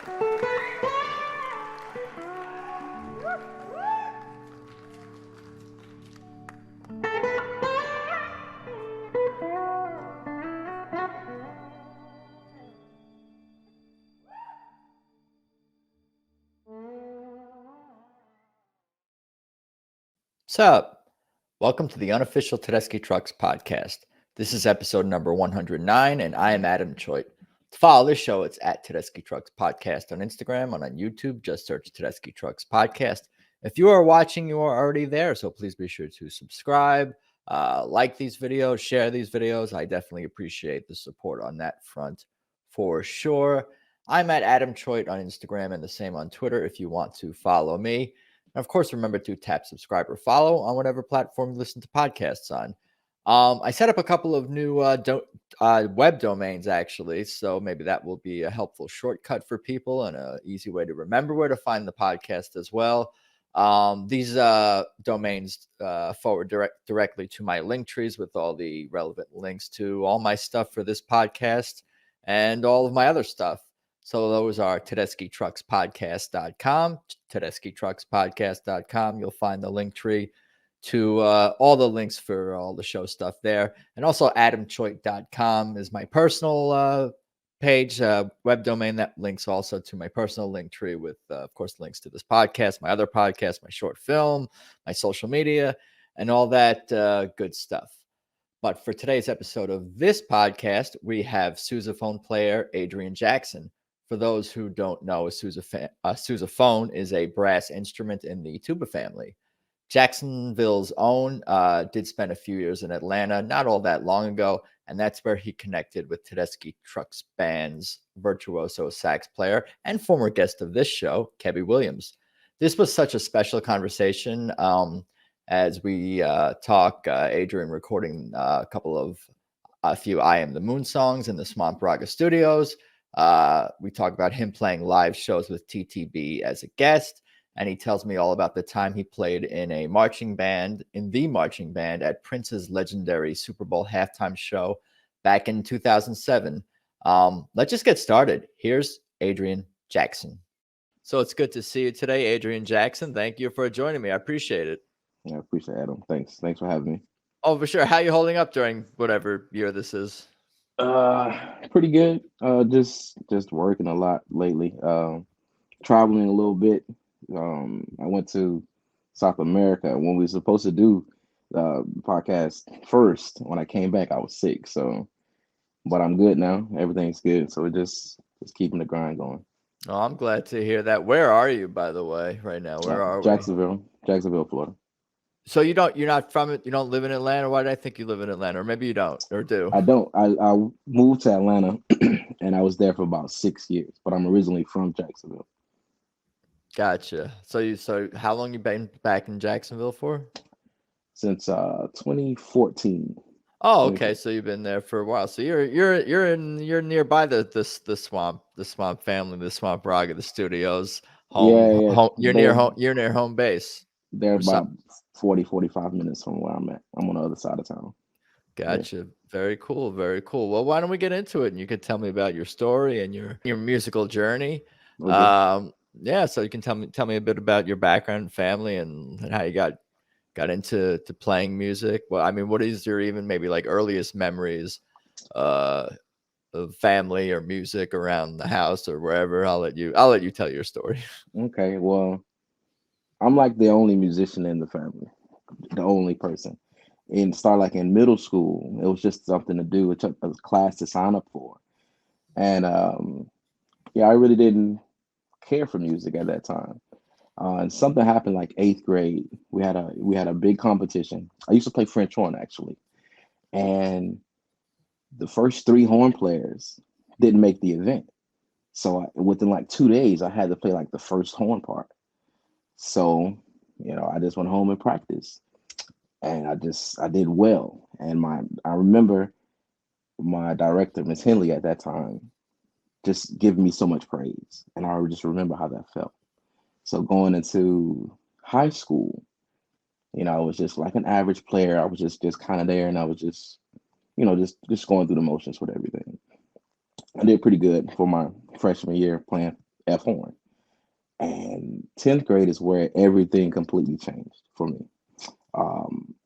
What's up? Welcome to the unofficial Tedeschi Trucks podcast. This is episode number 109, and I am Adam Choit. To follow this show, it's at Tedeschi Trucks Podcast on Instagram and on YouTube. Just search Tedeschi Trucks Podcast. If you are watching, you are already there, so please be sure to subscribe, like these videos, share these videos. I definitely appreciate the support on that front for sure. I'm at Adam Choit on Instagram and the same on Twitter if you want to follow me. And of course, remember to tap subscribe or follow on whatever platform you listen to podcasts on. I set up a couple of new web domains, actually, so maybe that will be a helpful shortcut for people and an easy way to remember where to find the podcast as well. These domains forward directly to my link trees with all the relevant links to all my stuff for this podcast and all of my other stuff. So those are TedeschiTrucksPodcast.com, TedeschiTrucksPodcast.com. You'll find the link tree to all the links for all the show stuff there. And also AdamChoit.com is my personal page, web domain that links also to my personal link tree with, of course, links to this podcast, my other podcast, my short film, my social media, and all that good stuff. But for today's episode of this podcast, we have sousaphone player Adrian Jackson. For those who don't know, a sousaphone is a brass instrument in the tuba family. Jacksonville's own did spend a few years in Atlanta, not all that long ago, and that's where he connected with Tedeschi Trucks Band's virtuoso sax player and former guest of this show, Kebbi Williams. This was such a special conversation as we talk, Adrian recording a few I Am the Moon songs in the Swamp Raga Studios. We talk about him playing live shows with TTB as a guest, and he tells me all about the time he played in the marching band at Prince's legendary Super Bowl halftime show back in 2007. Let's just get started. Here's Adrian Jackson. So it's good to see you today, Adrian Jackson. Thank you for joining me. I appreciate it. Yeah, I appreciate it, Adam. Thanks for having me. Oh, for sure. How are you holding up during whatever year this is? Pretty good. Just working a lot lately. Traveling a little bit. I went to South America when we were supposed to do the podcast first. When I came back, I was sick. So, but I'm good now. Everything's good. So we're just keeping the grind going. Oh, I'm glad to hear that. Where are you, by the way, right now? Where are we? Jacksonville, Florida. So you're not from it. You don't live in Atlanta. Why did I think you live in Atlanta? Or maybe you don't, or do? I don't. I moved to Atlanta, and I was there for about 6 years. But I'm originally from Jacksonville. Gotcha. So how long you been back in Jacksonville for? Since 2014. Oh, okay. So you've been there for a while. So you're nearby the swamp family, the Swamp Raga, the studios. Home. You're near home base. They're about 45 minutes from where I'm at. I'm on the other side of town. Gotcha. Yeah. Very cool. Very cool. Well, why don't we get into it? And you can tell me about your story and your musical journey. Okay. Yeah. So you can tell me a bit about your background and family and how you got into playing music. Well, I mean, what is your even maybe like earliest memories of family or music around the house or wherever? I'll let you tell your story. Okay. Well, I'm like the only musician in the family, the only person. And start like in middle school, it was just something to do. It took a class to sign up for, and I really didn't care for music at that time. And something happened like 8th grade. We had a big competition. I used to play French horn actually, and the first 3 horn players didn't make the event. So within like 2 days, I had to play like the first horn part. So, I just went home and practiced, and I did well. And I remember my director, Miss Henley, at that time, just giving me so much praise, and I just remember how that felt. So going into high school, I was just like an average player. I was just kind of there, and I was just going through the motions with everything. I did pretty good for my freshman year playing F horn. And 10th grade is where everything completely changed for me.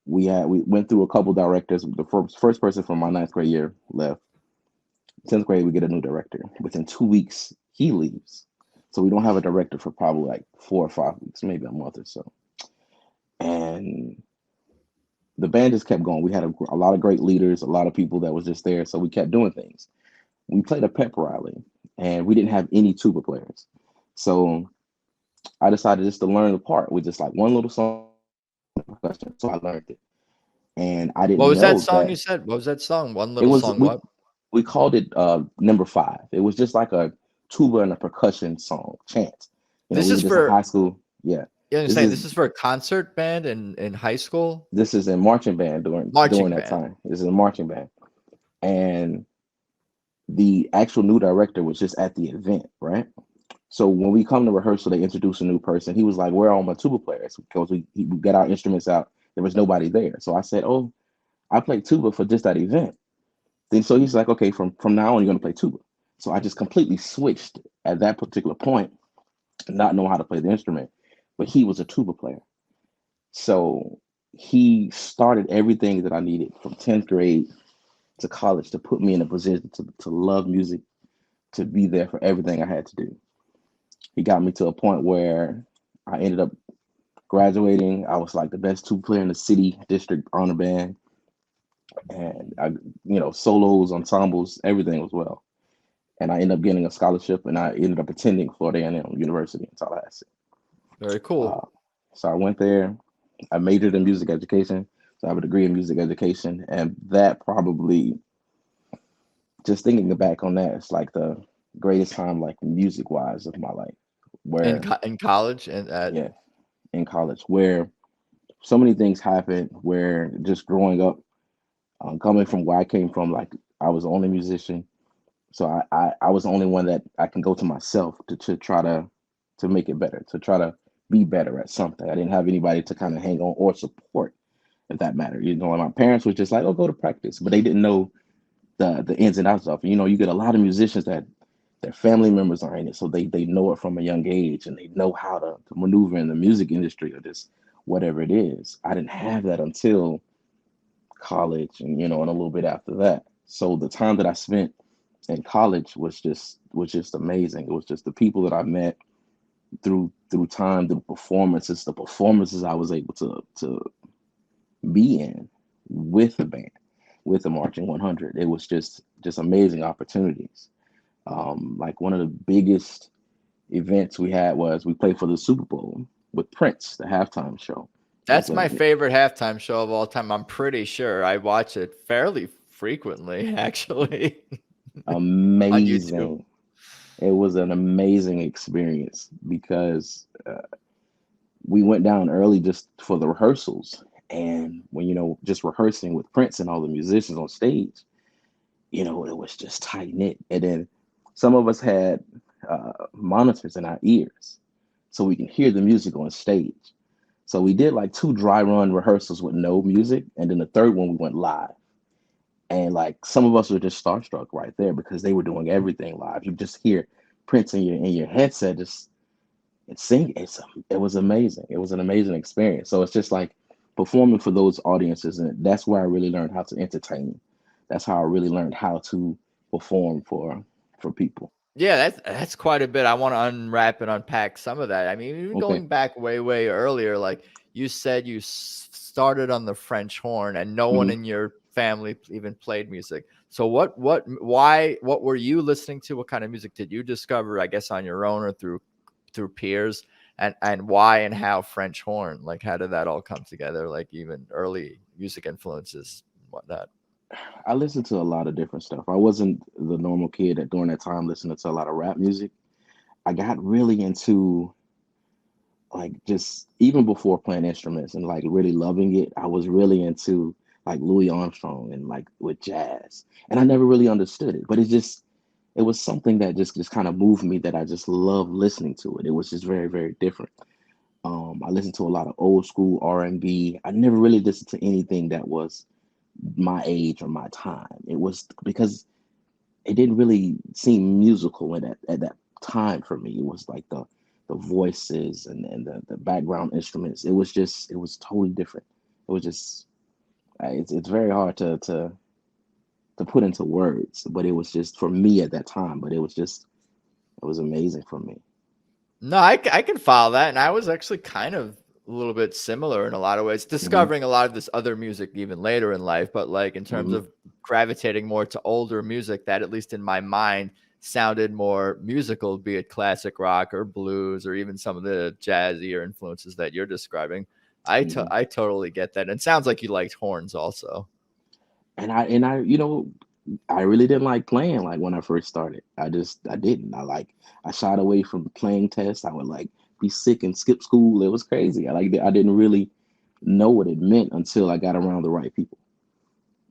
We went through a couple directors. The first person from my ninth grade year left. 10th grade, we get a new director. Within 2 weeks, he leaves. So we don't have a director for probably like 4 or 5 weeks, maybe a month or so. And the band just kept going. We had a lot of great leaders, a lot of people that was just there. So we kept doing things. We played a pep rally and we didn't have any tuba players. So I decided just to learn the part with just like one little song. So I learned it. And I What didn't was that know song that you said? What was that song? One it little was song. What? we called it number five. It was just like a tuba and a percussion song, chant. This We were is just in for. high school. Yeah. Yeah, I'm This saying is this is for a concert band in high school. this is in marching band during Marching that band. time. This is a marching band. And the actual new director was just at the event, right? So when we come to rehearsal, they introduce a new person. He was like, "Where are all my tuba players?" Because we got our instruments out. There was nobody there. So I said, "Oh, I played tuba for just that event." Then so he's like, "Okay, from now on, you're gonna play tuba." So I just completely switched at that particular point, not knowing how to play the instrument. But he was a tuba player, so he started everything that I needed from 10th grade to college to put me in a position to love music, to be there for everything I had to do. He got me to a point where I ended up graduating. I was like the best tuba player in the city district honor band, and solos, ensembles, everything was well. And I ended up getting a scholarship, and I ended up attending Florida A&M University in Tallahassee. Very Uh, cool. so I went there. I majored in music education, so I have a degree in music education, and that probably, just thinking back on that, it's like the greatest time, like music wise, of my life. Where In college and at. yeah, in college, where so many things happened. Where just growing up, coming from where I came from, like I was the only musician, so I was the only one that I can go to myself to try to make it better, to try to be better at something. I didn't have anybody to kind of hang on or support, if that mattered. Like my parents was just like, "Oh, go to practice," but they didn't know the ins and outs of it. You get a lot of musicians that their family members are in it, so they know it from a young age, and they know how to maneuver in the music industry or just whatever it is. I didn't have that until college, and a little bit after that. So the time that I spent in college was just amazing. It was just the people that I met through time, the performances I was able to be in with the band, with the Marching 100. It was just amazing opportunities. Like one of the biggest events we had was we played for the Super Bowl with Prince, the halftime show. It was That's my favorite halftime show of all time. I'm pretty sure I watch it fairly frequently, actually, on YouTube. amazing. It was an amazing experience because we went down early just for the rehearsals. And when, just rehearsing with Prince and all the musicians on stage, it was just tight knit. And then some of us had monitors in our ears so we can hear the music on stage. So we did like two dry run rehearsals with no music. And then the third one, we went live. And like some of us were just starstruck right there because they were doing everything live. You just hear Prince in your headset just and sing. It was amazing. It was an amazing experience. So it's just like performing for those audiences, and that's where I really learned how to entertain. That's how I really learned how to perform for people. Yeah, that's quite a bit. I want to unwrap and unpack some of that. I mean, even Okay. going back way earlier, like you said, you started on the French horn, and no one hmm in your family even played music. So what were you listening to? What kind of music did you discover? I guess on your own or through peers, and why and how French horn? Like, how did that all come together? Like even early music influences and whatnot. I listened to a lot of different stuff. I wasn't the normal kid that during that time listening to a lot of rap music. I got really into, like, just even before playing instruments and like really loving it, I was really into like Louis Armstrong and like with jazz. And I never really understood it, but it was something that just kind of moved me, that I just loved listening to it. It was just very, very different. I listened to a lot of old school R&B. I never really listened to anything that was my age or my time. It was because it didn't really seem musical at that time for me. It was like the voices and the background instruments. It was totally different. It was just it's very hard to put into words, but it was just for me at that time. But it was amazing for me. No, I can follow that, and I was actually kind of a little bit similar in a lot of ways, Hmm. discovering a lot of this other music even later in life. But like in terms Hmm. of gravitating more to older music, that at least in my mind sounded more musical, be it classic rock or blues or even some of the jazzier influences that you're describing. Hmm. I totally get that, and it sounds like you liked horns also. And I, I really didn't like playing like when I first started. I didn't. I shied away from playing tests. I would like be sick and skip school. It was crazy. I didn't really know what it meant until I got around the right people.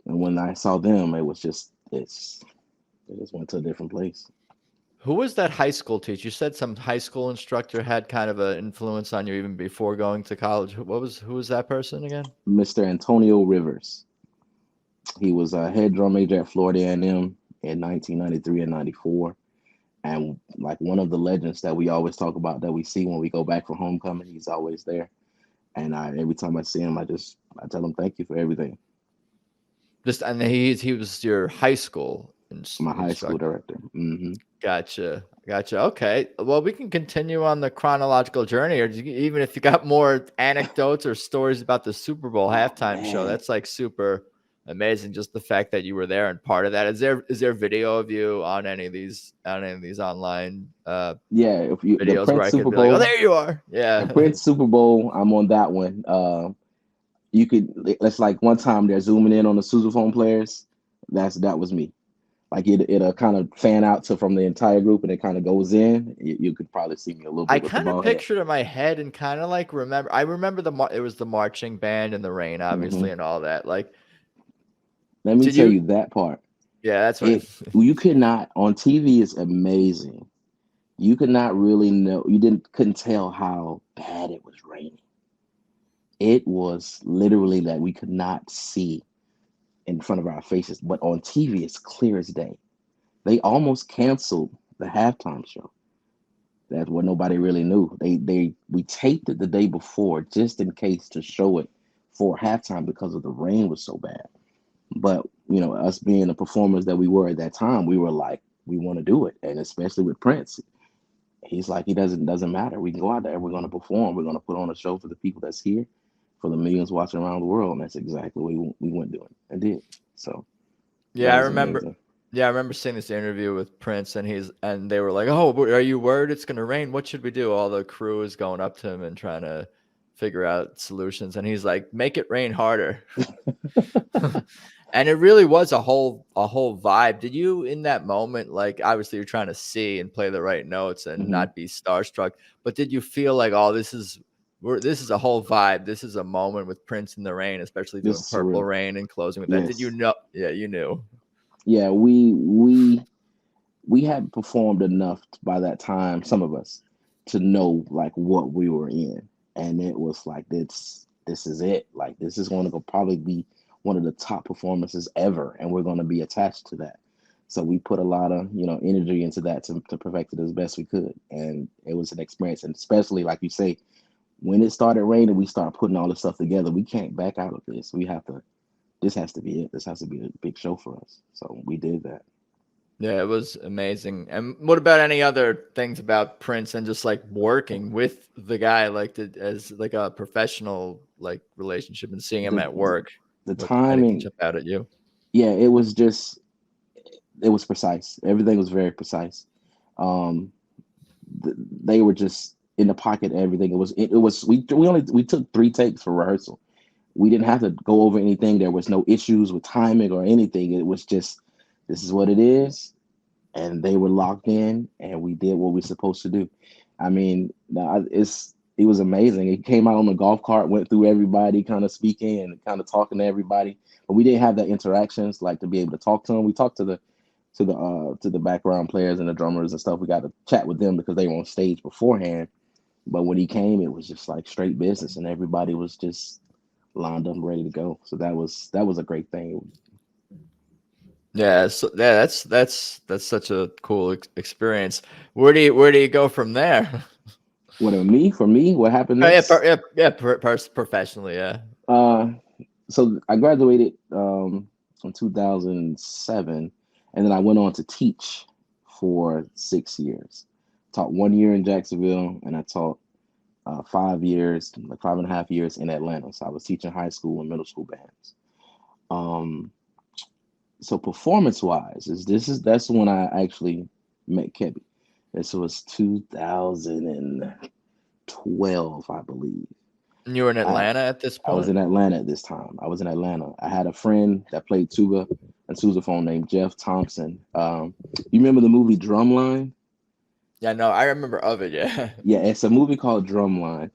And when I saw them, it just went to a different place. Who was that high school teacher? You said some high school instructor had kind of an influence on you even before going to college. Who was that person again? Mr. Antonio Rivers. He was a head drum major at Florida A&M in 1993 and 94. And like one of the legends that we always talk about that we see when we go back for homecoming, he's always there. And every time I see him, I tell him thank you for everything. Just and he was your high school My high school instructor. director. Hmm. Gotcha, gotcha. Okay, well we can continue on the chronological journey, or even if you got more anecdotes or stories about the Super Bowl Oh halftime show, man. that's like super amazing. Just the fact that you were there and part of that. Is there video of you on any of these online Yeah, if you the videos where Prince I could Super be like, oh, Bowl, there you are. the Yeah. Prince Super Bowl, I'm on that one. You could Let's like one time they're zooming in on the sousaphone players. That was me. Like it'll kind of fan out to from the entire group and it kind of goes in. You could probably see me a little I bit with the kind of ball head. pictured in my head and kind of like remember. I remember it was the marching band and the rain, Hmm. obviously, and all that. Like, Let me did tell you? you that part. Yeah, that's what. It You could not on TV is amazing. You could not really know. You didn't couldn't tell how bad it was raining. It was literally that we could not see in front of our faces, but on TV it's clear as day. They almost canceled the halftime show. That's what nobody really knew. We taped it the day before just in case to show it for halftime because of the rain was so bad. But us being the performers that we were at that time, we were like, we want to do it, and especially with Prince, he's like, he doesn't matter. We can go out there. We're going to perform. We're going to put on a show for the people that's here, for the millions watching around the world, and that's exactly what we went doing and did. So Yeah, that I was remember. amazing. Yeah, I remember seeing this interview with Prince, and they were like, "Oh, are you worried it's gonna rain? What should we do?" All the crew is going up to him and trying to figure out solutions, and he's like, "Make it rain harder." And it really was a whole vibe. Did you in that moment, like obviously you're trying to see and play the right notes and Hmm. not be starstruck, but did you feel like, oh, this is a whole vibe. This is a moment with Prince in the Rain, especially This doing is Purple surreal. Rain and closing with that. Did you Yes. know? Yeah, you knew. Yeah. We had performed enough by that time, some of us, to know like what we were in, and it was like this is it. Like this is going to go probably be one of the top performances ever, and we're going to be attached to that. So we put a lot of energy into that to perfect it as best we could, and it was an experience. And especially like you say, when it started raining, we started putting all this stuff together. We can't back out of this. We have to. This has to be it. This has to be a big show for us. So we did that. Yeah, it was amazing. And what about any other things about Prince and just like working with the guy, like as like a professional like relationship and seeing him The at work? the What anything timing, jump out at you? yeah, it was precise. Everything was very precise. Um, they were just in the pocket. Everything. It was. We took 3 takes for rehearsal. We didn't have to go over anything. There was no issues with timing or anything. It was just this is what it is, and they were locked in, and we did what we were supposed to do. I mean, it was amazing. It came out on the golf cart, went through everybody, kind of speaking and kind of talking to everybody, but we didn't have the interactions like to be able to talk to them. We talked to the background players and the drummers and stuff. We got to chat with them because they were on stage beforehand. But when he came, it was just like straight business, and everybody was just lined up, ready to go. So that was a great thing. Yeah, so yeah, that's such a cool experience. Where do you go from there? For me, what happened Oh, yeah, next? professionally, yeah. Uh, so I graduated in 2007, and then I went on to teach for 6 years. Taught 1 year in Jacksonville, and I taught 5 years, like 5.5 years in Atlanta. So I was teaching high school and middle school bands. Um, so performance wise, that's when I actually met Kebbi. This was 2012, I believe. And you were in I Atlanta at this I was point? in Atlanta at this time. I was in Atlanta. I had a friend that played tuba and sousaphone named Jeff Thompson. You remember the movie Drumline? Yeah, no, I remember of it, yeah. Yeah, it's a movie called Drumline,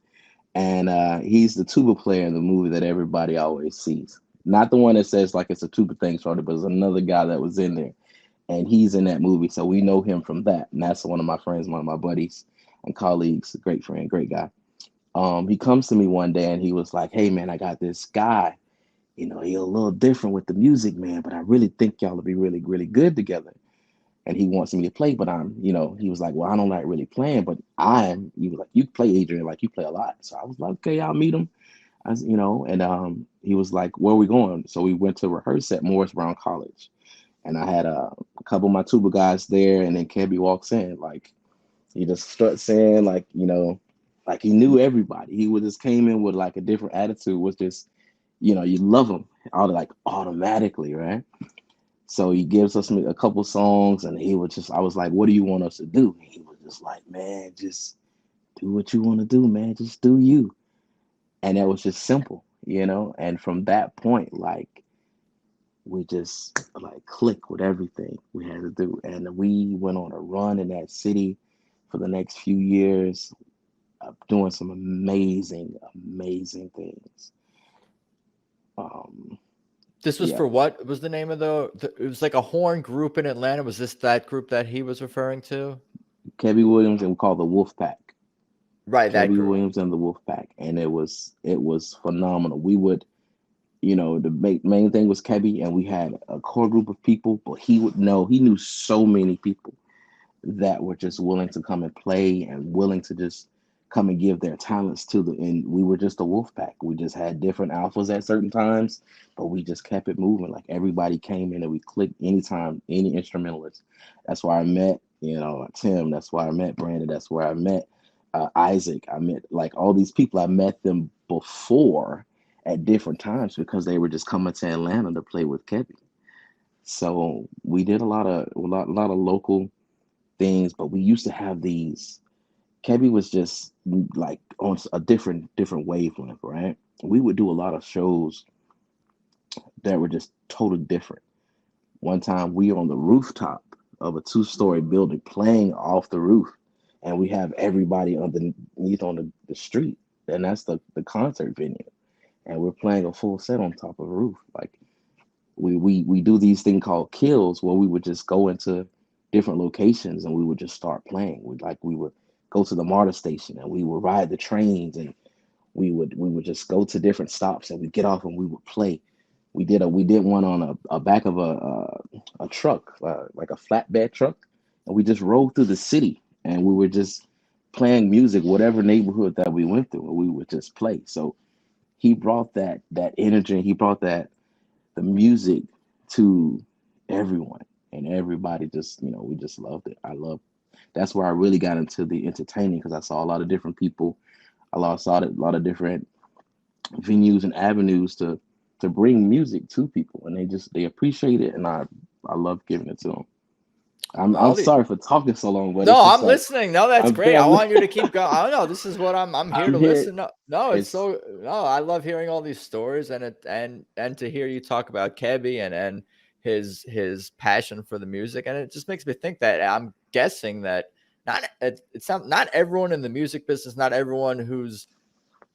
and he's the tuba player in the movie that everybody always sees. Not the one that says like it's a tuba thing started, but it's another guy that was in there, and he's in that movie, so we know him from that. And that's one of my friends, one of my buddies and colleagues, a great friend, great guy. He comes to me one day and he was like, "Hey man, I got this guy. You know, he's a little different with the music, man, but I really think y'all will be really, really good together." And he wants me to play, but he was like, "Well, I don't like really playing, but he was like, you play, Adrian, like you play a lot." So I was like, "Okay, I'll meet him." And he was like, "Where are we going?" So we went to rehearse at Morris Brown College. And I had a couple of my tuba guys there, and then Kebbi walks in, like he just starts saying, like he knew everybody. He would just came in with like a different attitude, was just, you love him automatically, right? So he gives us a couple songs, and I was like, "What do you want us to do?" And he was just like, "Man, just do what you want to do, man. Just do you." And that was just simple. And from that point, like we just like click with everything we had to do, and we went on a run in that city for the next few years, doing some amazing, amazing things. Um, This was yeah, for what was the name of it was like a horn group in Atlanta. Was this that group that he was referring to? Kebbi Williams, and we call the Wolf Pack. Right, that Kebbi group. Williams and the Wolf Pack, and it was phenomenal. We would, the main thing was Kebbi, and we had a core group of people, but he knew so many people that were just willing to come and play and willing to just come and give their talents and we were just a wolf pack. We just had different alphas at certain times, but we just kept it moving. Like everybody came in and we clicked anytime, any instrumentalist. That's why I met, Tim. That's why I met Brandon. That's where I met Isaac. I met like all these people. I met them before at different times because they were just coming to Atlanta to play with Kebbi. So we did a lot of local things, but we used to have these. Kebbi was just like on a different wavelength, right? We would do a lot of shows that were just totally different. One time we were on the rooftop of a two-story building playing off the roof, and we have everybody underneath on the street, and that's the concert venue, and we're playing a full set on top of a roof. Like we do these thing called kills where we would just go into different locations and we would just start playing. We would go to the MARTA station and we would ride the trains, and we would just go to different stops and we get off and we would play. We did one on a back of a truck, like a flatbed truck, and we just rode through the city and we were just playing music, whatever neighborhood that we went through, and we would just play. So he brought that energy. He brought that the music to everyone, and everybody just we just loved it. That's where I really got into the entertaining, because I saw a lot of different people. Saw a lot of different venues and avenues to bring music to people, and they appreciate it, and I love giving it to them. I'm All the sorry for talking so long, but it's No, just I'm like listening. No, that's I'm great. I I'm, want you to keep going. I don't know. This is what I'm here I'm to here. listen. No, no, it's It's so no. I love hearing all these stories and to hear you talk about Kebbi and his passion for the music, and it just makes me think that I'm guessing that it's not everyone in the music business, not everyone who's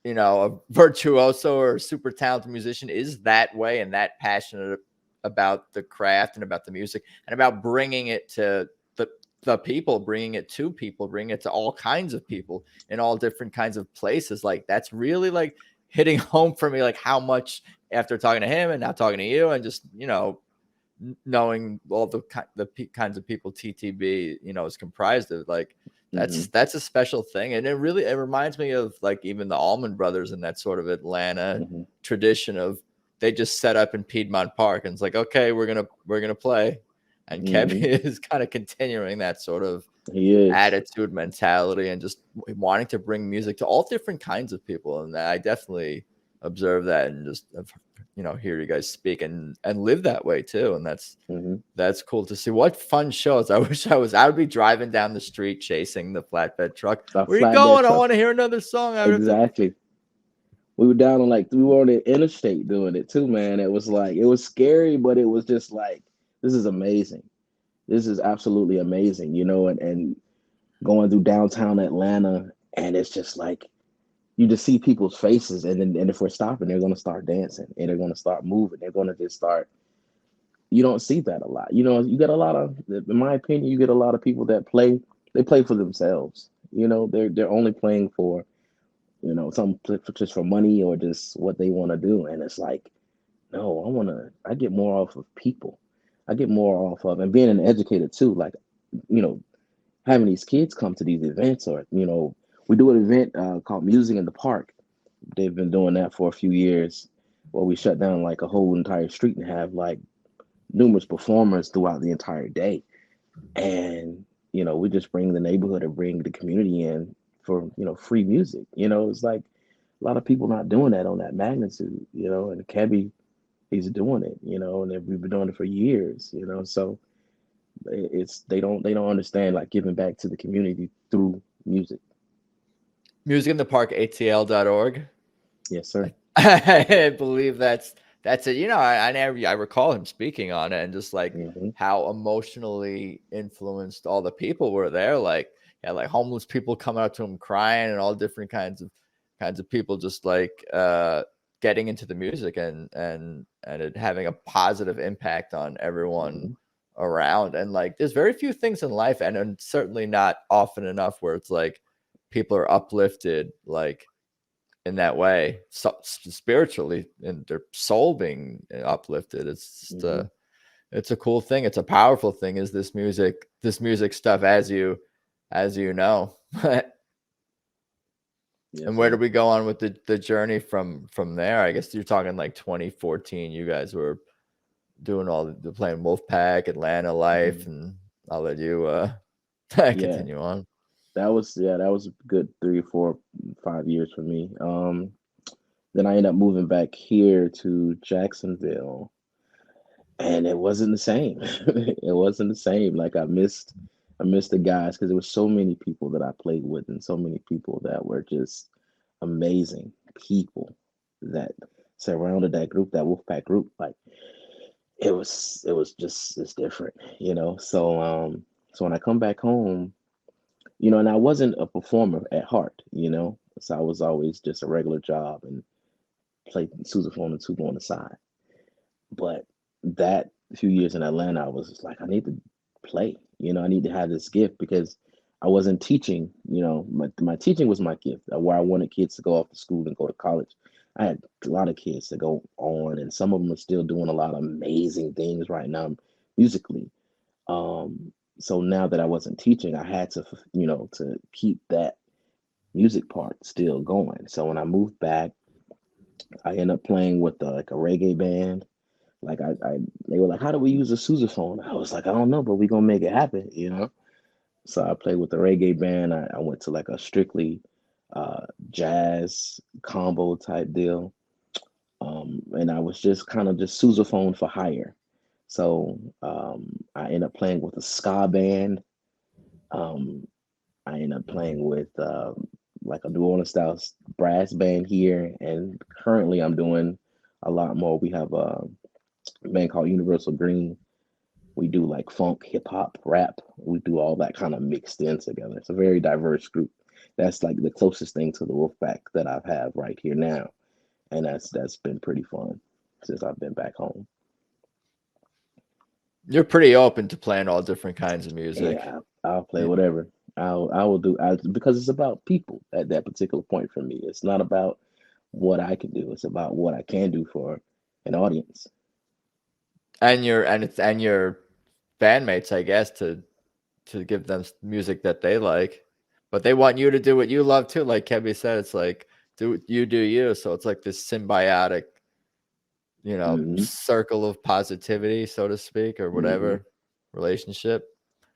a virtuoso or a super talented musician is that way and that passionate about the craft and about the music and about bringing it to the people, bringing it to people, bringing it to all kinds of people in all different kinds of places. Like that's really like hitting home for me, like how much after talking to him and now talking to you and just, knowing all the kinds of people TTB, is comprised of, like, Hmm. that's a special thing. And it reminds me of, like, even the Allman Brothers and that sort of Atlanta Hmm. tradition of, they just set up in Piedmont Park and it's like, okay, we're gonna play. And Kebbi Hmm. is kind of continuing that sort of He is. attitude, mentality, and just wanting to bring music to all different kinds of people. And I definitely observe that, and just hear you guys speak and live that way too. And Hmm. that's cool to see. What fun shows! I would be driving down the street chasing the flatbed truck. A Where you flatbed going? I truck. want to hear another song. I have to. Exactly. We were down on we were on the interstate doing it too, man. It was like, it was scary, but it was just like, this is amazing. This is absolutely amazing, and going through downtown Atlanta, and it's just like, you just see people's faces, and if we're stopping, they're gonna start dancing and they're gonna start moving. They're gonna just start. You don't see that a lot. You get a lot of, in my opinion, you get a lot of people that play. They play for themselves. They're only playing for, some just for money or just what they want to do. And it's like, no, I get more off of people. I get more off of, and being an educator too, like, you know, having these kids come to these events, or, we do an event called Music in the Park. They've been doing that for a few years, where we shut down like a whole entire street and have like numerous performers throughout the entire day. And, we just bring the neighborhood and bring the community in for, free music. It's like a lot of people not doing that on that magnitude, and Kebbi, he's doing it, and we've been doing it for years, so it's they don't understand, like, giving back to the community through music. Music in the Park, ATL.org. Yes, sir. I believe that's it. I recall him speaking on it, and just like Hmm. how emotionally influenced all the people were there. Like, yeah, like homeless people coming up to him crying, and all different kinds of people just like getting into the music, and it having a positive impact on everyone Hmm. around. And like, there's very few things in life, and certainly not often enough, where it's like people are uplifted, like, in that way, so spiritually, and their soul being uplifted. It's just Hmm. it's a cool thing. It's a powerful thing. Is this music stuff, as you know. Yes, And where sir. do we go on with the journey from there? I guess you're talking like 2014. You guys were doing all the playing Wolfpack, Atlanta Life, Hmm. and I'll let you Yeah, continue on. that was a good 3, 4, 5 years for me. Then I ended up moving back here to Jacksonville, and it wasn't the same. It wasn't the same. Like, I missed the guys, because there were so many people that I played with, and so many people that were just amazing people that surrounded that group, that Wolfpack group. Like, it was just, it's different, So when I come back home, and I wasn't a performer at heart, so I was always just a regular job and played sousaphone and tuba on the side. But that few years in Atlanta, I was just like, I need to play. I need to have this gift, because I wasn't teaching. My teaching was my gift, where I wanted kids to go off to school and go to college. I had a lot of kids to go on, and some of them are still doing a lot of amazing things right now musically. So now that I wasn't teaching, I had to, to keep that music part still going. So when I moved back, I ended up playing with like a reggae band. Like, they were like, "How do we use a sousaphone?" I was like, "I don't know, but we gonna make it happen." So I played with the reggae band. I went to like a strictly jazz combo type deal, and I was just kind of just sousaphone for hire. So I ended up playing with a ska band. Um, I ended up playing with like a New Orleans style brass band here, and currently I'm doing a lot more. We have a band called Universal Green. We do like funk, hip hop, rap. We do all that kind of mixed in together. It's a very diverse group. That's like the closest thing to the Wolfpack that I have right here now, and that's been pretty fun since I've been back home. You're pretty open to playing all different kinds of music. Yeah, I'll play whatever. I will do, because it's about people at that particular point for me. It's not about what I can do. It's about what I can do for an audience. and your bandmates, I guess, to give them music that they like, but they want you to do what you love too. Like Kebby said, it's like do you. So it's like this symbiotic, Mm-hmm. circle of positivity, so to speak, or Mm-hmm. whatever relationship.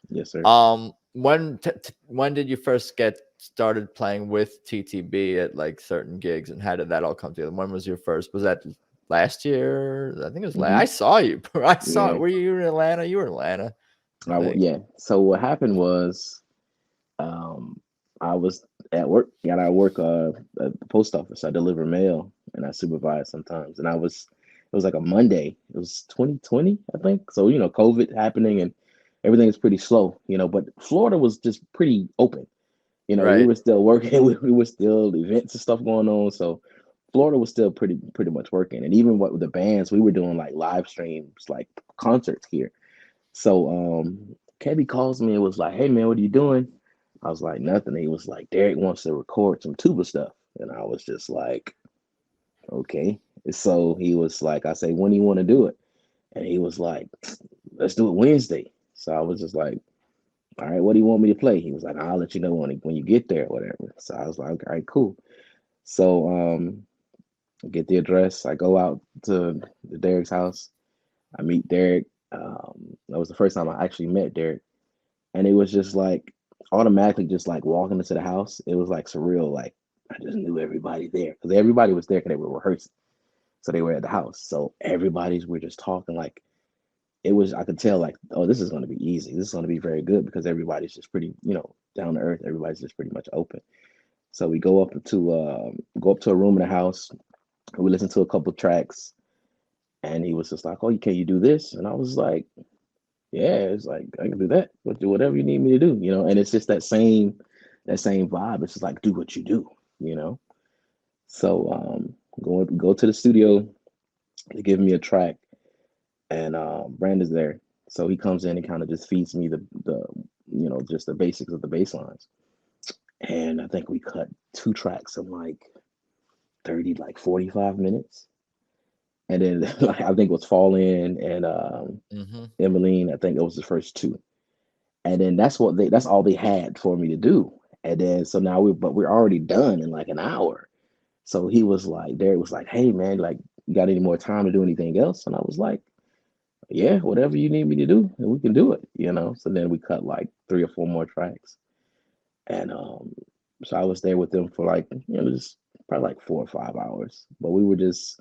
Yes, sir. When did you first get started playing with TTB at like certain gigs, and how did that all come together? When was your first? Was that last year? I think it was last. Mm-hmm. I saw you. I saw. Yeah. Were you in Atlanta? You were in Atlanta, I think. Yeah. So what happened was, um, I was at work, got out of work at the post office. I deliver mail and I supervise sometimes. And it was like a Monday. It was 2020, I think. So, COVID happening and everything is pretty slow, but Florida was just pretty open. We Right. were still working. We were still events and stuff going on. So Florida was still pretty much working. And even what with the bands, we were doing like live streams, like concerts here. So Kebby calls me and was like, "Hey man, what are you doing?" I was like, "Nothing." He was like, "Derek wants to record some tuba stuff," and I was just like, "Okay." So he was like, "I say, when do you want to do it?" And he was like, "Let's do it Wednesday." So I was just like, "All right, what do you want me to play?" He was like, "I'll let you know when you get there, or whatever." So I was like, "All right, cool." So I get the address. I go out to Derek's house. I meet Derek. That was the first time I actually met Derek, and it was just like automatically, just like walking into the house. It was like surreal. Like I just knew everybody there because everybody was there because they were rehearsing, so they were at the house. So everybody's we're just talking like it was. I could tell like, oh, this is going to be easy. This is going to be very good because everybody's just pretty, down to earth. Everybody's just pretty much open. So we go up to a room in the house. We listen to a couple tracks, and he was just like, "Oh, can you do this?" And I was like, "Yeah, it's like I can do that. But do whatever you need me to do." And it's just that same vibe. It's just like do what you do, you know. So go to the studio. They give me a track, and Brandon's there. So he comes in and kind of just feeds me the just the basics of the bass lines. And I think we cut two tracks in like 30, like 45 minutes. And then like I think it was Fall In and Mm-hmm. Emmeline. I think it was the first two. And then that's all they had for me to do. And then so now we're already done in like an hour. So Derek was like, "Hey man, like you got any more time to do anything else?" And I was like, "Yeah, whatever you need me to do, and we can do it." So then we cut like three or four more tracks. And so I was there with them for like, just probably like 4 or 5 hours. But we were just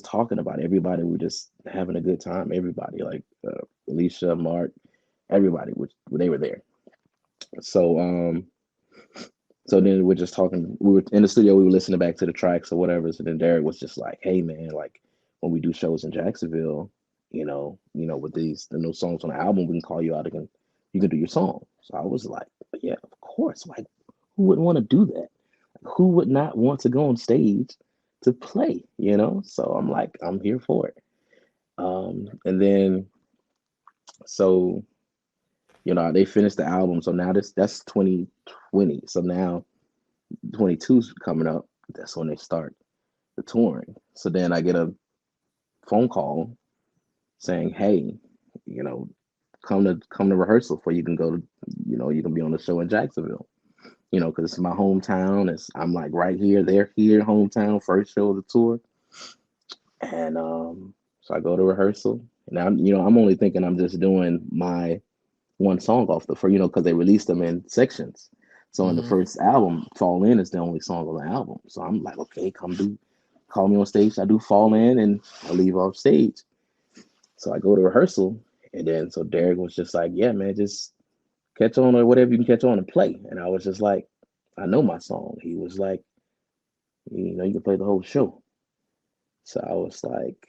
talking about it. Everybody. We were just having a good time. Everybody, like Alicia, Mark, everybody, which they were there. So so then we're just talking. We were in the studio. We were listening back to the tracks or whatever. So then Derek was just like, "Hey man, like when we do shows in Jacksonville, with the new songs on the album, we can call you out again. You can do your song." So I was like, "Yeah, of course. Like, who wouldn't want to do that? Like, who would not want to go on stage to play? So I'm like, I'm here for it. And then so they finished the album. So now that's 2020. So now 22's coming up. That's when they start the touring. So then I get a phone call saying, "Hey, you know, come to rehearsal for you can go to, you can be on the show in Jacksonville. Because it's my hometown. I'm like right here, they're here, hometown, first show of the tour." And so I go to rehearsal, and I'm only thinking I'm just doing my one song off the first, because they released them in sections. So in the Mm-hmm. first album, Fall In is the only song on the album. So I'm like, okay, call me on stage. I do Fall In and I leave off stage. So I go to rehearsal, and then so Derek was just like, "Yeah, man, just catch on or whatever you can catch on and play." And I was just like, "I know my song." He was like, "You can play the whole show." So I was like,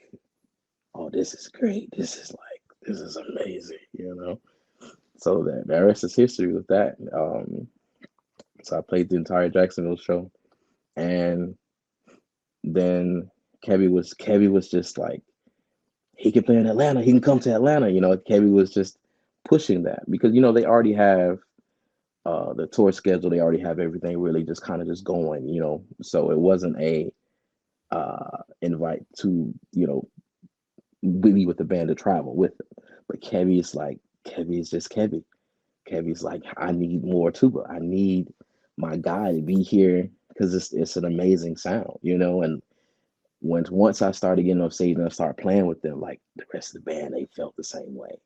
"Oh, this is great. This is amazing." So that rest is history with that. So I played the entire Jacksonville show, and then Kebby was just like, he can play in Atlanta. He can come to Atlanta. Kebby was just pushing that because they already have the tour schedule. They already have everything really just kind of just going. So it wasn't a invite to be with the band to travel with them. But Kebbi is just Kebbi. Kebbi's like, I need more tuba. I need my guy to be here because it's an amazing sound, you know. And once I started getting on stage and I started playing with them, like the rest of the band, they felt the same way,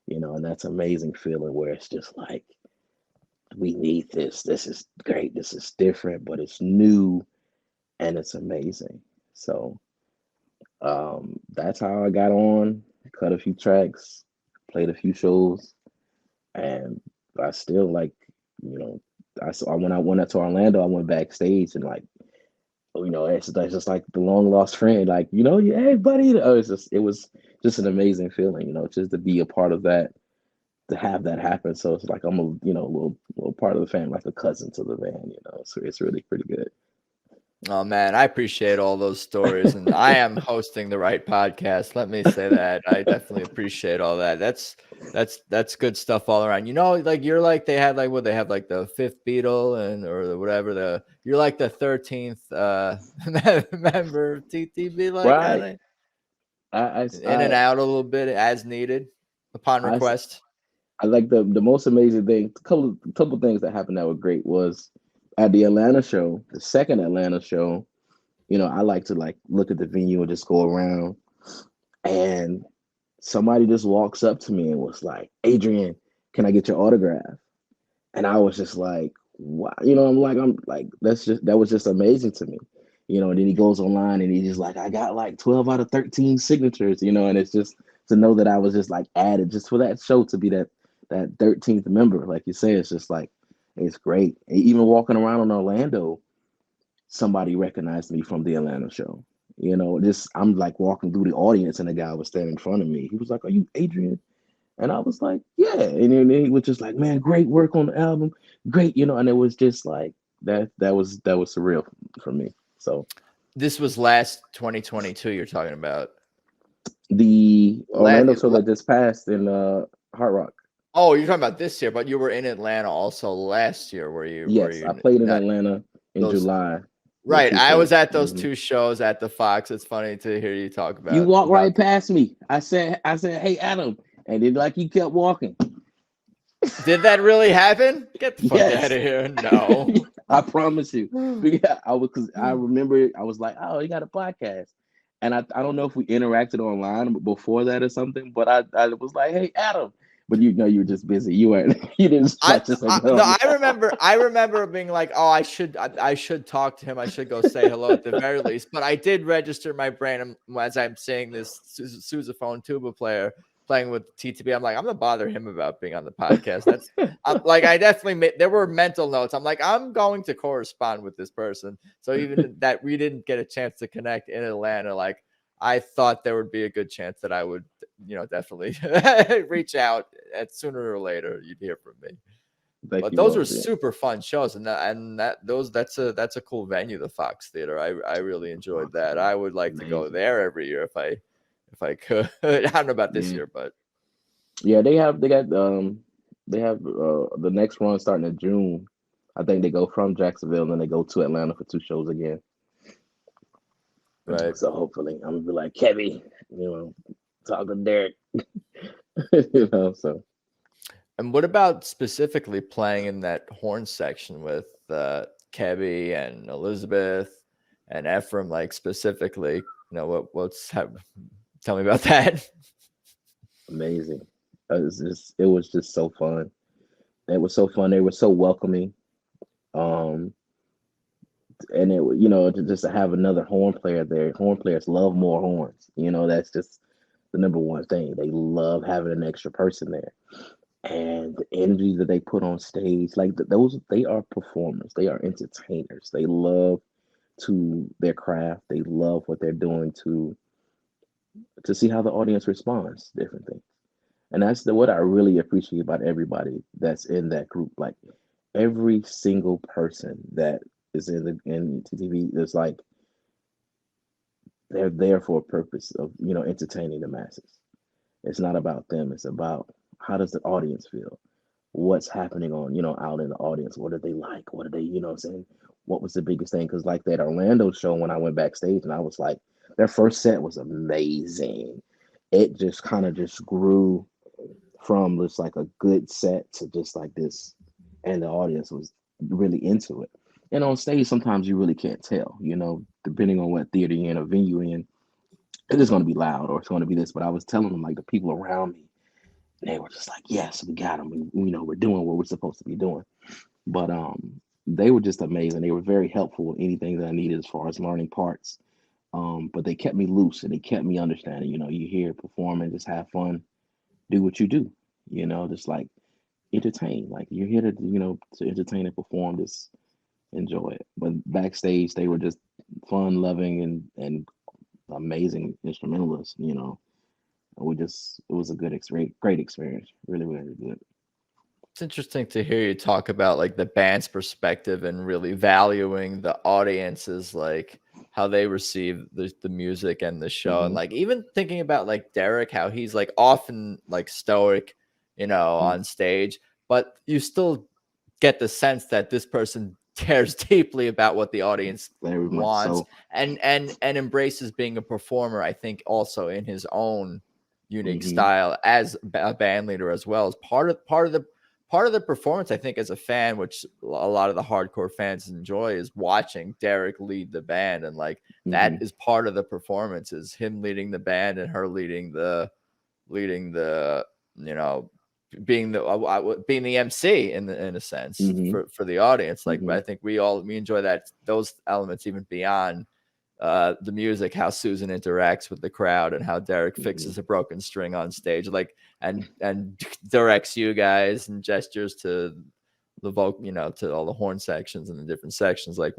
you know. And that's an amazing feeling where it's just like, we need this. This is great. This is different, but it's new and it's amazing. So that's how I got on, cut a few tracks, played a few shows, and I still like, you know, when I went out to Orlando, I went backstage and like, you know, that's just like the long lost friend, like, you know, yeah, hey buddy. It was just an amazing feeling, you know, just to be a part of that, to have that happen. So it's like I'm a, you know, little part of the family, like a cousin to the band, you know. So it's really pretty good. Oh man, I appreciate all those stories, and I am hosting the right podcast. Let me say that. I definitely appreciate all that. That's good stuff all around. You know, like you're like they had like what they have like the fifth Beatle and or whatever you're like the 13th member of TTB, like Right. kind I of in and out a little bit as needed upon I request. I like the most amazing thing. Couple things that happened that were great was at the Atlanta show, the second Atlanta show. You know, I like to like look at the venue and just go around, and somebody just walks up to me and was like, "Adrian, can I get your autograph?" And I was just like, "Wow!" You know, I'm like, that was just amazing to me. You know, and then he goes online and he's just like, "I got like 12 out of 13 signatures." You know, and it's just to know that I was just like added just for that show to be that 13th member, like you say, it's just like it's great. And even walking around in Orlando, somebody recognized me from the Atlanta show. You know, just I'm like walking through the audience and the guy was standing in front of me. He was like, "Are you Adrian?" And I was like, "Yeah." And then he was just like, "Man, great work on the album. Great," you know, and it was just like that was surreal for me. So This was last 2022 you're talking about. the Orlando show that just passed in Hard Rock. Oh, you're talking about this year, but you were in Atlanta also last year. Were you? Yes, I played in Atlanta in July. Right. I was at those two shows at the Fox. It's funny to hear you talk about. You walked right past me. I said, "Hey, Adam," and then like you kept walking. Did that really happen? Get the fuck out of here! No, I promise you. Yeah, because I remember I was like, "Oh, you got a podcast," and I don't know if we interacted online before that or something, but I was like, "Hey, Adam," but you know you were just busy. You weren't. You didn't. I remember being like, "Oh, I should talk to him. I should go say hello at the very least." But I did register my brain as I'm saying this sousaphone tuba player playing with TTB. I'm like, I'm gonna bother him about being on the podcast. That's like I definitely there were mental notes. I'm like, I'm going to correspond with this person. So even that we didn't get a chance to connect in Atlanta, like I thought there would be a good chance that I would, you know, definitely reach out at sooner or later. You'd hear from me. But those were super fun shows, that's a cool venue, the Fox Theater. I really enjoyed that. I would like to go there every year if I could. I don't know about this year, but yeah, they have the next run starting in June. I think they go from Jacksonville and then they go to Atlanta for 2 shows again. Right. So hopefully I'm gonna be like Kebbi, you know, talking Derek. You know, so. And what about specifically playing in that horn section with Kebbi and Elizabeth and Ephraim, like specifically, you know, tell me about that. Amazing. It was just so fun. It was so fun. They were so welcoming. And it, you know, just to have another horn player there. Horn players love more horns. You know, that's just the number one thing. They love having an extra person there. And the energy that they put on stage, like they are performers. They are entertainers. They love to their craft. They love what they're doing to see how the audience responds to different things. And that's what I really appreciate about everybody that's in that group. Like every single person that is in TTV is like they're there for a purpose of, you know, entertaining the masses. It's not about them. It's about how does the audience feel? What's happening on, you know, out in the audience? What do they like? What do they, you know what I'm saying? What was the biggest thing? Because like that Orlando show when I went backstage and I was like, their first set was amazing. it just kind of just grew from just like a good set to just like this, and the audience was really into it. And on stage, sometimes you really can't tell, depending on what theater you're in or venue you're in, it is going to be loud or it's going to be this. But I was telling them, like, the people around me, they were just like, yes, we got them. We're doing what we're supposed to be doing. But they were just amazing. They were very helpful with anything that I needed as far as learning parts. But they kept me loose and they kept me understanding. You here performing, just have fun, do what you do. Just like entertain. Like, you're here to entertain and perform. Just enjoy it. But backstage, they were just fun, loving, and amazing instrumentalists. It was a great experience. Really, really good. It's interesting to hear you talk about like the band's perspective and really valuing the audience's like how they receive the music and the show. And Hmm. like even thinking about like Derek, how he's like often like stoic, on stage, but you still get the sense that this person cares deeply about what the audience Very much wants so. and embraces being a performer, I think also in his own unique Hmm. style as a band leader as well as part of the performance. I think as a fan, which a lot of the hardcore fans enjoy, is watching Derek lead the band, and like that Hmm. is part of the performance, is him leading the band and her leading the you know being the MC in a sense Hmm. for the audience. Like Hmm. I think we enjoy those elements even beyond the music, how Susan interacts with the crowd and how Derek Hmm. fixes a broken string on stage, like and directs you guys and gestures to the vocal, to all the horn sections and the different sections. Like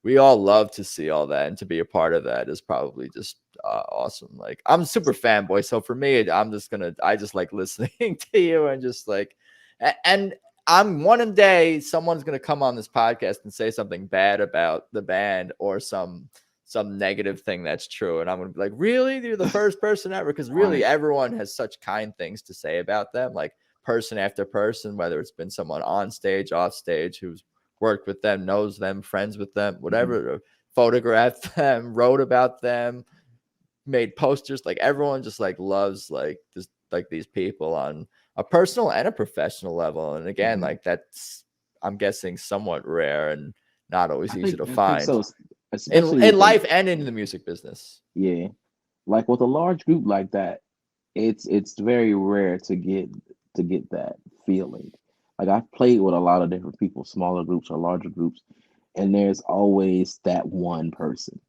we all love to see all that, and to be a part of that is probably just awesome. Like I'm a super fanboy, so for me, I just like listening to you and just like, and I'm one day someone's gonna come on this podcast and say something bad about the band or some negative thing that's true, and I'm gonna be like, really, you're the first person ever, because really Right. everyone has such kind things to say about them, like person after person, whether it's been someone on stage, off stage, who's worked with them, knows them, friends with them, Hmm. whatever, photographed them, wrote about them, made posters. Like everyone just like loves like just like these people on a personal and a professional level. And again, Hmm. like that's, I'm guessing, somewhat rare and not always easy to I think find so, especially in with life and in the music business. yeah, like with a large group like that, it's very rare to get that feeling. Like, I've played with a lot of different people, smaller groups or larger groups, and there's always that one person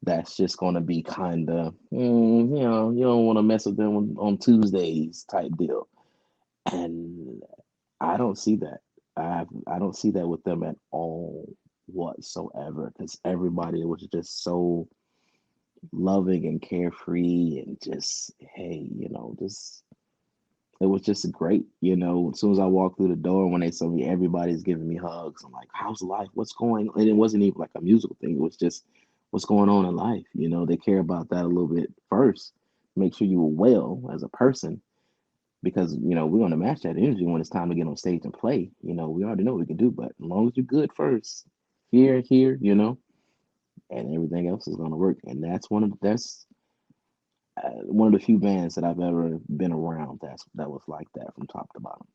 that's just going to be kind of, you don't want to mess with them on Tuesdays type deal. And I don't see that. I don't see that with them at all whatsoever, because everybody was just so loving and carefree and just, hey, just it was just great. As soon as I walked through the door, when they saw me, everybody's giving me hugs. I'm like, how's life? What's going on? And it wasn't even like a musical thing. It was just what's going on in life. They care about that a little bit first. Make sure you were well as a person, because we're going to match that energy when it's time to get on stage and play. We already know what we can do, but as long as you're good first, here, and everything else is going to work. And that's one of the few bands that I've ever been around that was like that from top to bottom.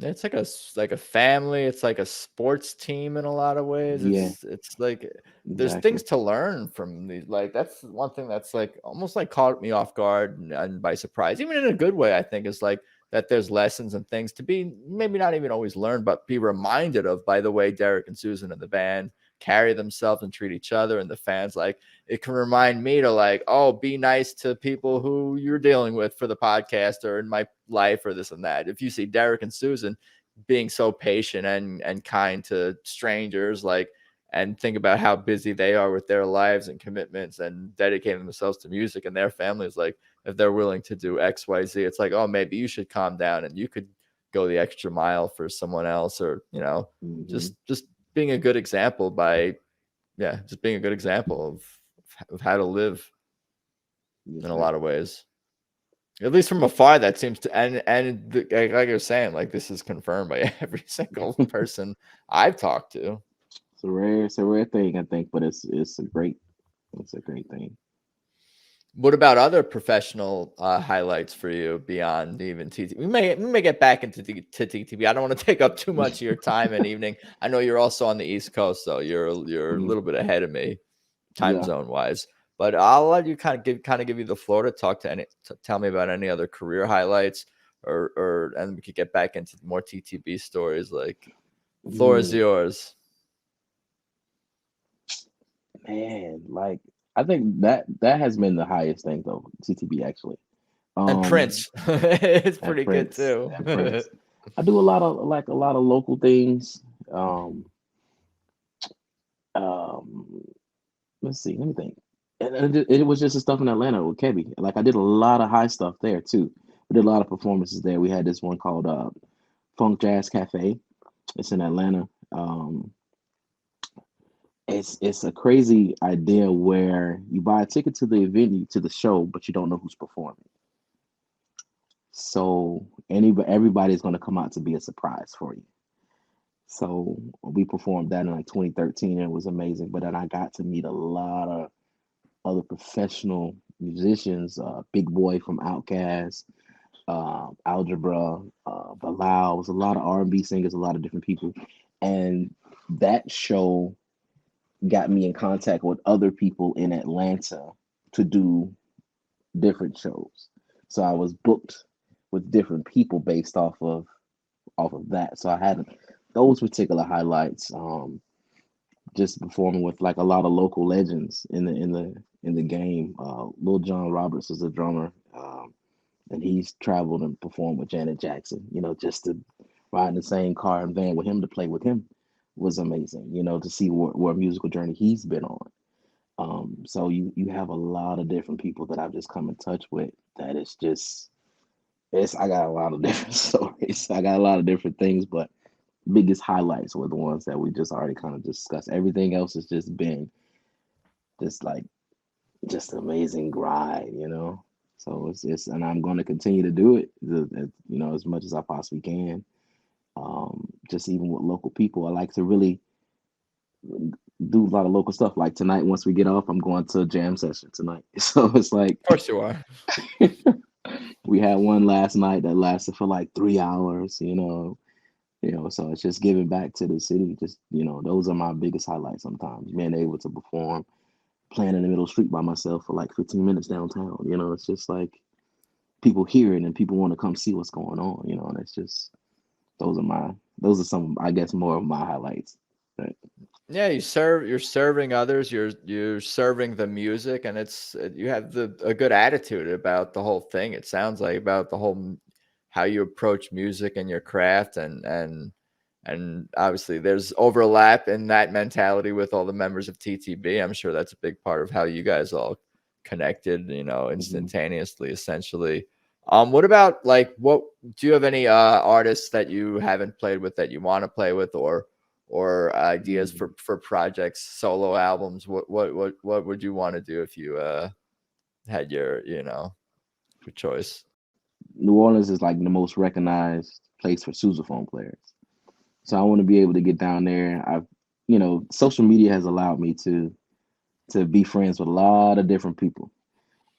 It's like a family. It's like a sports team in a lot of ways. Yeah, It's like there's exactly. things to learn from these. Like that's one thing that's like almost like caught me off guard and by surprise, even in a good way. I think is like that there's lessons and things to be maybe not even always learned, but be reminded of by the way Derek and Susan and the band carry themselves and treat each other and the fans. Like it can remind me to like, oh, be nice to people who you're dealing with for the podcast or in my life or this and that. If you see Derek and Susan being so patient and kind to strangers, like, and think about how busy they are with their lives and commitments and dedicating themselves to music and their families, like if they're willing to do XYZ, it's like, oh, maybe you should calm down and you could go the extra mile for someone else, or Hmm. just being a good example by just being a good example of how to live Yes, in a sir. lot of ways. At least from afar, that seems to, like you're saying, like this is confirmed by every single person I've talked to. It's a rare thing, I think, but it's a great thing. What about other professional highlights for you beyond even TTB? We may get back into to TTB. I don't want to take up too much of your time and evening. I know you're also on the East Coast, so you're a Mhm. little bit ahead of me, time Yeah. zone wise. But I'll let you kind of give you the floor to talk to tell me about any other career highlights, or and we could get back into more TTB stories. Like, floor is Mm, yours. man, like I think that has been the highest thing though, TTB actually. And Um, Prince, it's and pretty good Prince, too. and Prince. I do a lot of local things. Um, let's see, let me think. And it was just the stuff in Atlanta with Kebbi. Like I did a lot of high stuff there too. We did a lot of performances there. We had this one called Funk Jazz Cafe. It's in Atlanta. It's a crazy idea where you buy a ticket to the venue to the show, but you don't know who's performing. So everybody's going to come out to be a surprise for you. So we performed that in like 2013 and it was amazing. But then I got to meet a lot of other professional musicians, Big Boy from Outkast, Algebra, Bilal. It was a lot of R&B singers, a lot of different people, and that show got me in contact with other people in Atlanta to do different shows. So I was booked with different people based off of that. So I had those particular highlights. Just performing with like a lot of local legends in the game. Lil John Roberts is a drummer, and he's traveled and performed with Janet Jackson. You know, just to ride in the same car and van with him to play with him was amazing. You know, to see what musical journey he's been on. So you have a lot of different people that I've just come in touch with. That is just it's I got a lot of different stories. I got a lot of different things, but biggest highlights were the ones that we just already kind of discussed. Everything else has just been just like just an amazing ride, you know. So it's and I'm going to continue to do it, you know, as much as I possibly can. Just even with local people, I like to really do a lot of local stuff. Like tonight, once we get off, I'm going to a jam session tonight. So it's like Of course you are. we had one last night that lasted for like 3 hours, you know, so it's just giving back to the city. Just, you know, those are my biggest highlights sometimes, being able to perform, playing in the middle of the street by myself for like 15 minutes downtown. You know, it's just like people hear it and people want to come see what's going on, you know, and it's just, those are some, I guess, more of my highlights. Right. Yeah, you're serving others, you're serving the music, and it's you have a good attitude about the whole thing. It sounds like about the whole how you approach music and your craft, and obviously there's overlap in that mentality with all the members of TTB. I'm sure that's a big part of how you guys all connected, Mm-hmm. instantaneously, essentially. What about, like, what do you have any artists that you haven't played with that you want to play with, or ideas Mm-hmm. for projects, solo albums? What would you want to do if you had your choice? New Orleans is like the most recognized place for sousaphone players. So I want to be able to get down there. You know, social media has allowed me to be friends with a lot of different people.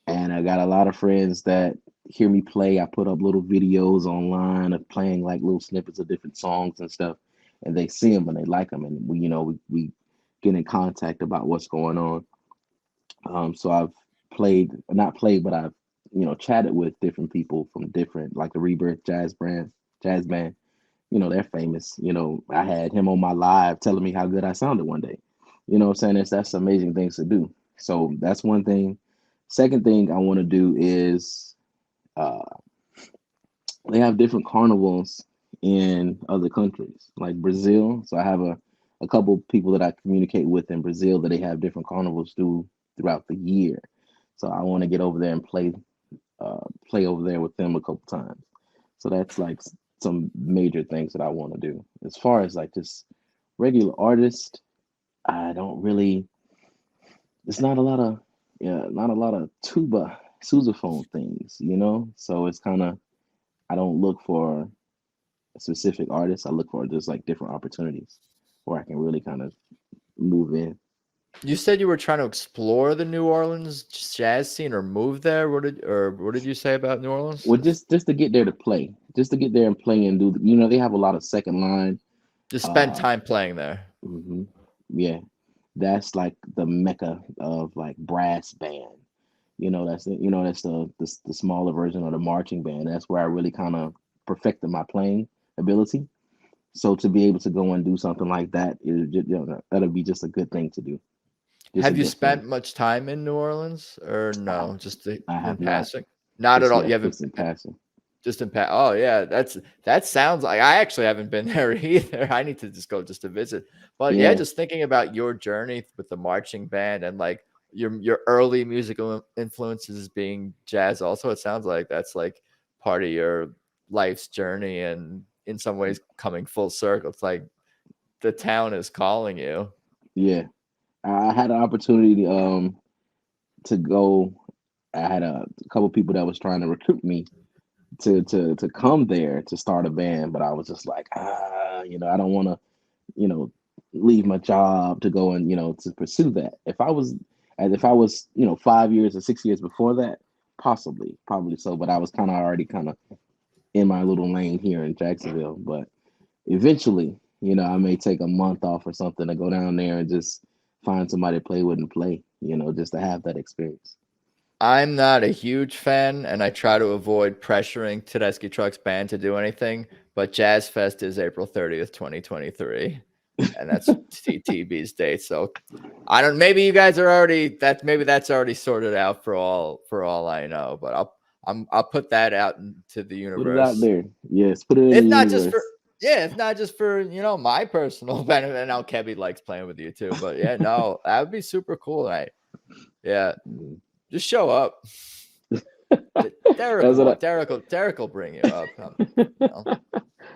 And I got a lot of friends that hear me play. I put up little videos online of playing like little snippets of different songs and stuff, and they see them and they like them, and we get in contact about what's going on. So I've not played, but I've chatted with different people from different like the Rebirth Jazz Band. You know, they're famous. You know, I had him on my live telling me how good I sounded one day. You know what I'm saying? That's amazing things to do. So that's one thing. Second thing I want to do is uh, they have different carnivals in other countries, like Brazil. So I have a couple people that I communicate with in Brazil that they have different carnivals throughout the year. So I want to get over there and play over there with them a couple times. So that's like some major things that I want to do. As far as like just regular artist, I don't really. It's not a lot of not a lot of tuba sousaphone things, you know. So it's kind of I don't look for a specific artist. I look for just like different opportunities where I can really kind of move in. You said you were trying to explore the New Orleans jazz scene or move there. What did you say about New Orleans? Well, just to get there to play, just to get there and play and do. They have a lot of second line. Just spend Uh, time playing there. hmm Yeah, that's like the mecca of like brass band. That's the smaller version of the marching band. That's where I really kind of perfected my playing ability. So to be able to go and do something like that is just, that'll be just a good thing to do. Just a Have you good feeling. spent much time in New Orleans or I, no? Just I in have not. passing? Not at Just all. yeah, You haven't just in passing. just in pass. Oh yeah, that sounds like I actually haven't been there either. I need to just go just to visit. But yeah, Yeah, just thinking about your journey with the marching band and like your early musical influences being jazz. Also, it sounds like that's like part of your life's journey and in some ways coming full circle. It's like the town is calling you. yeah. I had an opportunity to go. I had a couple people that was trying to recruit me to come there to start a band, but I was just like, I don't want to, you know, leave my job to go and to pursue that. If I was 5 years or 6 years before that, possibly, probably so. But I was kind of already kind of in my little lane here in Jacksonville. But eventually, I may take a month off or something to go down there and just find somebody to play with and play, just to have that experience. I'm not a huge fan, and I try to avoid pressuring Tedeschi Trucks Band to do anything. But Jazz Fest is April 30th, 2023, and that's TTB's date. So I don't. Maybe you guys are already that. Maybe that's already sorted out for all I know. But I'll put that out into the Put it out universe. there. Yes, put it in the If not just for universe. yeah, if not just for my personal benefit. I know Kebbi likes playing with you too. But yeah, no, that would be super cool. Yeah, Mhm. just show up. Derek That's will what want Derek will bring you up. You know.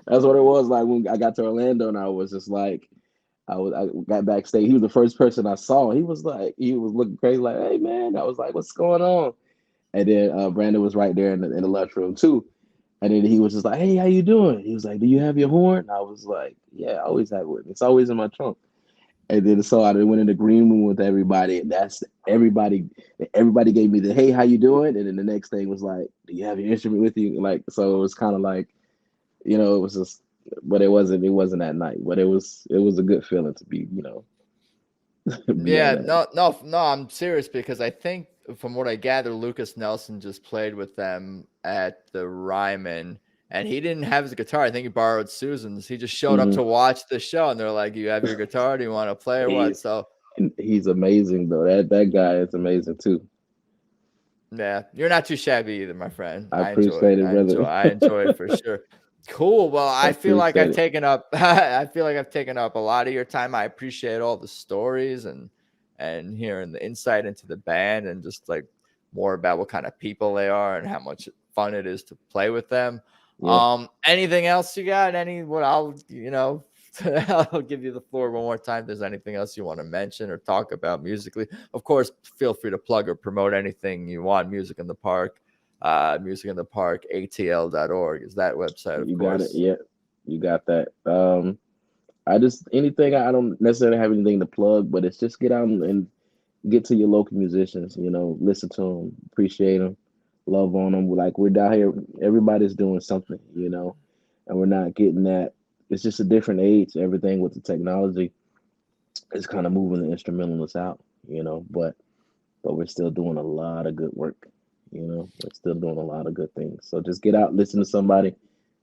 that's what it was like when I got to Orlando, and I was just like, I got backstage. He was the first person I saw. He was looking crazy, like, "Hey man," I was like, "What's going on?" And then Brandon was right there in the lunchroom too. And then he was just like, "Hey, how you doing?" He was like, "Do you have your horn?" And I was like, "Yeah, I always have it with me. It's always in my trunk." And then so I went in the green room with everybody, and that's everybody. Everybody gave me the "Hey, how you doing?" And then the next thing was like, "Do you have your instrument with you?" Like, so it was kind of like, it was just, but it wasn't that night. But it was a good feeling to be at Yeah, that. no, I'm serious because I think from what I gather, Lucas Nelson just played with them at the Ryman, and he didn't have his guitar. I think he borrowed Susan's. He just showed up hmm to watch the show, and they're like, "You have your guitar? Do you want to play or He, what?" So he's amazing though. That guy is amazing too. yeah, you're not too shabby either, my friend. I I enjoy it. appreciate it, brother. I enjoy it for sure. Cool. Well, I I feel like appreciate I've it. taken up I feel like I've taken up a lot of your time. I appreciate all the stories and hearing the insight into the band and just like more about what kind of people they are and how much fun it is to play with them. Yeah. Anything else you got? I'll give you the floor one more time. If there's anything else you want to mention or talk about musically, of course, feel free to plug or promote anything you want. Music in the Park, ATL.org is that website, of You got it. course. Yeah, you got that. I just anything I don't necessarily have anything to plug, but it's just get out and get to your local musicians. Listen to them, appreciate them, love on them. Like we're down here, everybody's doing something. And we're not getting that. It's just a different age. Everything with the technology is kind of moving the instrumentalists out. But we're still doing a lot of good work. We're still doing a lot of good things. So just get out, listen to somebody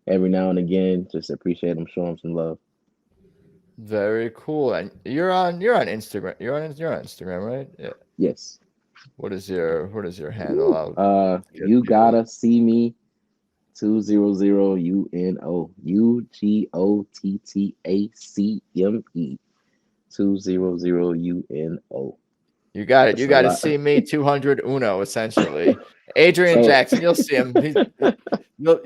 every now and again. Just appreciate them, show them some love. Very cool. And you're on Instagram. You're on Instagram, right? Yeah. Yes. What is your handle? I'll get You people. gotta see me 200UNO UGOTTACME 200UNO. You got it. That's You a got to lot. see me 200 Uno essentially. Adrian So Jackson, you'll see him. You'll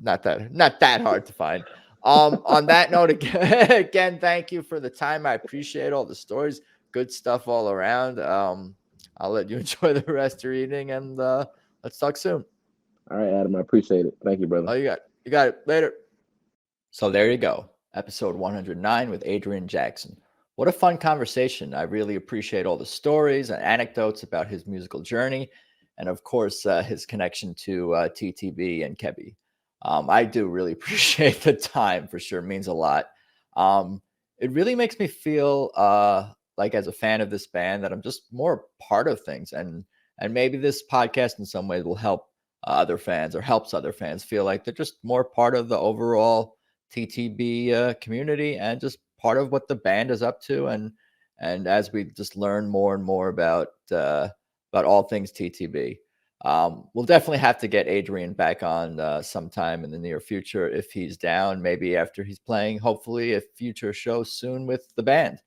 not that hard to find. On that note, again, thank you for the time. I appreciate all the stories. Good stuff all around. I'll let you enjoy the rest of your evening, and let's talk soon. all right, Adam, I appreciate it. Thank you, brother. Oh, you got it later. So there you go. Episode 109 with Adrian Jackson. What a fun conversation. I really appreciate all the stories and anecdotes about his musical journey. And of course, his connection to TTB and Kebbi. I do really appreciate the time for sure. It means a lot. Um, it really makes me feel like, as a fan of this band, that I'm just more part of things. And maybe this podcast in some ways will help other fans, or helps other fans feel like they're just more part of the overall TTB community, and just part of what the band is up to. And as we just learn more and more about all things TTB, we'll definitely have to get Adrian back on sometime in the near future if he's down. Maybe after he's playing, hopefully, a future show soon with the band.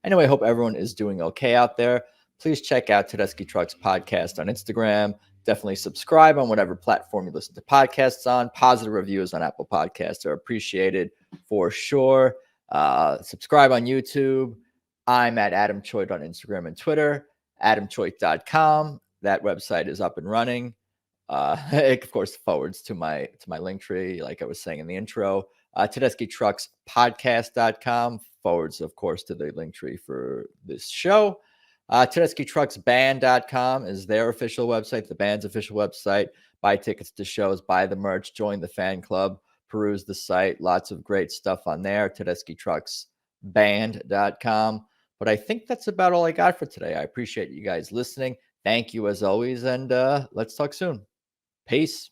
Anyway, I hope everyone is doing okay out there. Please check out Tedeschi Trucks Podcast on Instagram. Definitely subscribe on whatever platform you listen to podcasts on. Positive reviews on Apple Podcasts are appreciated for sure. Subscribe on YouTube. I'm at Adam Choit on Instagram and Twitter. AdamChoit.com. That website is up and running. It, of course, forwards to my link tree, like I was saying in the intro. Tedeschi Trucks Podcast.com forwards, of course, to the link tree for this show. Tedeschi Trucks Band.com is their official website, the band's official website. Buy tickets to shows, buy the merch, join the fan club, peruse the site. Lots of great stuff on there. Tedeschi Trucks Band.com. But I think that's about all I got for today. I appreciate you guys listening. Thank you as always. And let's talk soon. Peace.